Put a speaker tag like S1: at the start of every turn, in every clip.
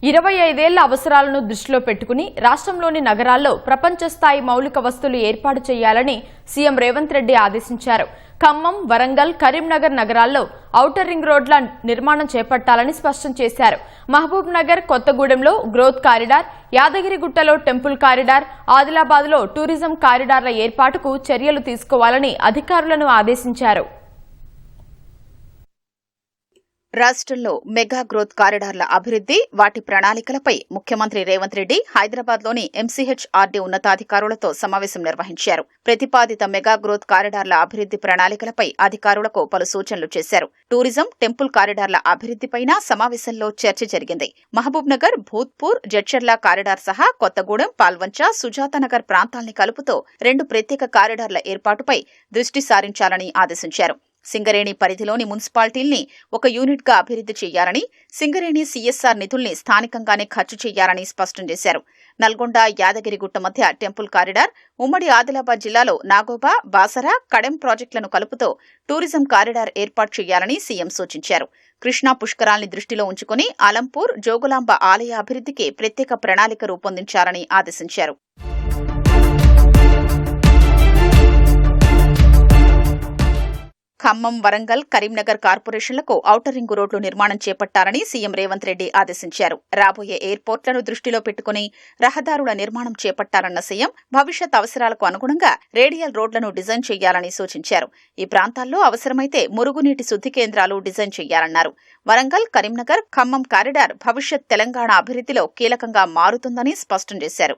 S1: 25 ఏళ్ల అవసరాలను దృష్టిలో పెట్టుకుని రాష్ట్రంలోని నగరాల్లో ప్రపంచ స్థాయి మౌలిక వసతులు ఏర్పాటు చేయాలని సీఎం రేవంత్ రెడ్డి ఆదేశించారు. ఖమ్మం, వరంగల్, కరీంనగర్ నగరాల్లో ఔటర్ రింగ్ రోడ్ల నిర్మాణం చేపట్టాలని స్పష్టం చేశారు. మహబూబ్ నగర్, కొత్తగూడెంలో గ్రోత్ కారిడార్, యాదగిరిగుట్టలో టెంపుల్ కారిడార్, ఆదిలాబాద్లో టూరిజం కారిడార్ల ఏర్పాటుకు చర్యలు తీసుకోవాలని అధికారులను ఆదేశించారు.
S2: రాష్ట్రంలో మెగా గ్రోత్ కారిడార్ల అభివృద్ధి, వాటి ప్రణాళికలపై ముఖ్యమంత్రి రేవంత్ రెడ్డి హైదరాబాద్లోని ఎంసీహెచ్ఆర్డీ ఉన్నతాధికారులతో సమావేశం నిర్వహించారు. ప్రతిపాదిత మెగా గ్రోత్ కారిడార్ల అభివృద్ధి ప్రణాళికలపై అధికారులకు పలు సూచనలు చేశారు. టూరిజం, టెంపుల్ కారిడార్ల అభివృద్ధిపైన సమావేశంలో చర్చ జరిగింది. మహబూబ్ నగర్, భూత్పూర్, జడ్చర్ల కారిడార్ సహా కొత్తగూడెం, పాల్వంచ, సుజాతనగర్ ప్రాంతాల్ని కలుపుతూ 2 ప్రత్యేక కారిడార్ల ఏర్పాటుపై దృష్టి సారించాలని ఆదేశించారు. సింగరేణి పరిధిలోని మున్సిపాలిటీల్ని ఒక యూనిట్గా అభివృద్ధి చేయాలని, సింగరేణి సీఎస్ఆర్ నిధుల్ని స్థానికంగానే ఖర్చు చేయాలని స్పష్టం చేశారు. నల్గొండ, యాదగిరిగుట్ట మధ్య టెంపుల్ కారిడార్, ఉమ్మడి ఆదిలాబాద్ జిల్లాలో నాగోబా, బాసరా, కడెం ప్రాజెక్టులను కలుపుతూ టూరిజం కారిడార్ ఏర్పాటు చేయాలని సీఎం సూచించారు. కృష్ణా పుష్కరాల్ని దృష్టిలో ఉంచుకుని అలంపూర్, జోగులాంబ ఆలయ అభివృద్ధికి ప్రత్యేక ప్రణాళిక రూపొందించాలని ఆదేశించారు. ఖమ్మం, వరంగల్, కరీంనగర్ కార్పొరేషన్లకు ఔటర్ రింగ్ రోడ్లు నిర్మాణం చేపట్టాలని సీఎం రేవంత్ రెడ్డి ఆదేశించారు. రాబోయే ఎయిర్పోర్ట్లను దృష్టిలో పెట్టుకుని రహదారుల నిర్మాణం చేపట్టాలన్న సీఎం భవిష్యత్ అవసరాలకు అనుగుణంగా రేడియల్ రోడ్లను డిజైన్ చేయాలని సూచించారు. ఈ ప్రాంతాల్లో అవసరమైతే మురుగునీటి శుద్ధి కేంద్రాలు డిజైన్ చేయాలన్నారు. వరంగల్, కరీంనగర్, ఖమ్మం కారిడార్ భవిష్యత్ తెలంగాణ అభివృద్ధిలో కీలకంగా మారుతుందని స్పష్టం చేశారు.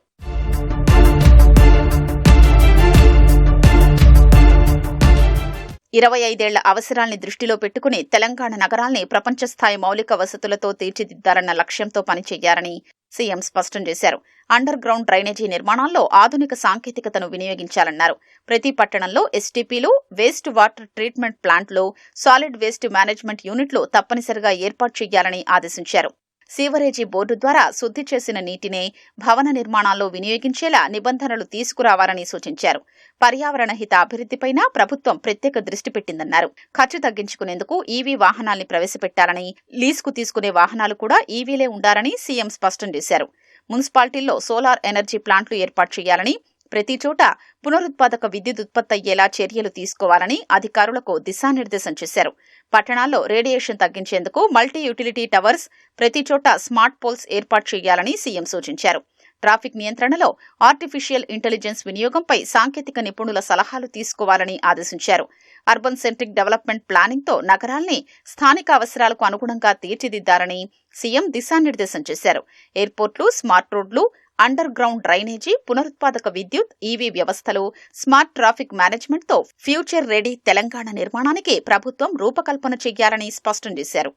S2: 25 ఏళ్ల అవసరాల్ని దృష్టిలో పెట్టుకుని తెలంగాణ నగరాల్ని ప్రపంచ స్థాయి మౌలిక వసతులతో తీర్చిదిద్దారన్న లక్ష్యంతో పనిచేయాలని సీఎం స్పష్టం చేశారు. అండర్ గ్రౌండ్ డ్రైనేజీ నిర్మాణాల్లో ఆధునిక సాంకేతికతను వినియోగించాలన్నారు. ప్రతి పట్టణంలో ఎస్టీపీలు, వేస్ట్ వాటర్ ట్రీట్మెంట్ ప్లాంట్లు, సాలిడ్ వేస్ట్ మేనేజ్మెంట్ యూనిట్లు తప్పనిసరిగా ఏర్పాటు చేయాలని ఆదేశించారు. సీవరేజీ బోర్డు ద్వారా శుద్ధి చేసిన నీటినే భవన నిర్మాణాల్లో వినియోగించేలా నిబంధనలు తీసుకురావాలని సూచించారు. పర్యావరణ హిత అభివృద్ధిపైన ప్రభుత్వం ప్రత్యేక దృష్టి పెట్టిందన్నారు. ఖర్చు తగ్గించుకునేందుకు ఈవీ వాహనాల్ని ప్రవేశపెట్టాలని, లీజుకు తీసుకునే వాహనాలు కూడా ఈవీలే ఉండాలని సీఎం స్పష్టం చేశారు. మున్సిపాలిటీల్లో సోలార్ ఎనర్జీ ప్లాంట్లు ఏర్పాటు చేయాలని, ప్రతి చోట పునరుత్పాదక విద్యుత్ ఉత్పత్తయ్యేలా చర్యలు తీసుకోవాలని అధికారులకు దిశానిర్దేశం చేశారు. పట్టణాల్లో రేడియేషన్ తగ్గించేందుకు మల్టీ యూటిలిటీ టవర్స్, ప్రతి చోట స్మార్ట్ పోల్స్ ఏర్పాటు చేయాలని సీఎం సూచించారు. ట్రాఫిక్ నియంత్రణలో ఆర్టిఫిషియల్ ఇంటెలిజెన్స్ వినియోగంపై సాంకేతిక నిపుణుల సలహాలు తీసుకోవాలని ఆదేశించారు. అర్బన్ సెంట్రిక్ డెవలప్మెంట్ ప్లానింగ్తో నగరాల్ని స్థానిక అవసరాలకు అనుగుణంగా తీర్చిదిద్దారని సీఎం దిశానిర్దేశం చేశారు. ఎయిర్పోర్ట్లు, స్మార్ట్ రోడ్లు, అండర్ గ్రౌండ్ డ్రైనేజీ, పునరుత్పాదక విద్యుత్, ఈవీ వ్యవస్థలు, స్మార్ట్ ట్రాఫిక్ మేనేజ్మెంట్తో ఫ్యూచర్ రెడీ తెలంగాణ నిర్మాణానికి ప్రభుత్వం రూపకల్పన చేయాలని స్పష్టం చేశారు.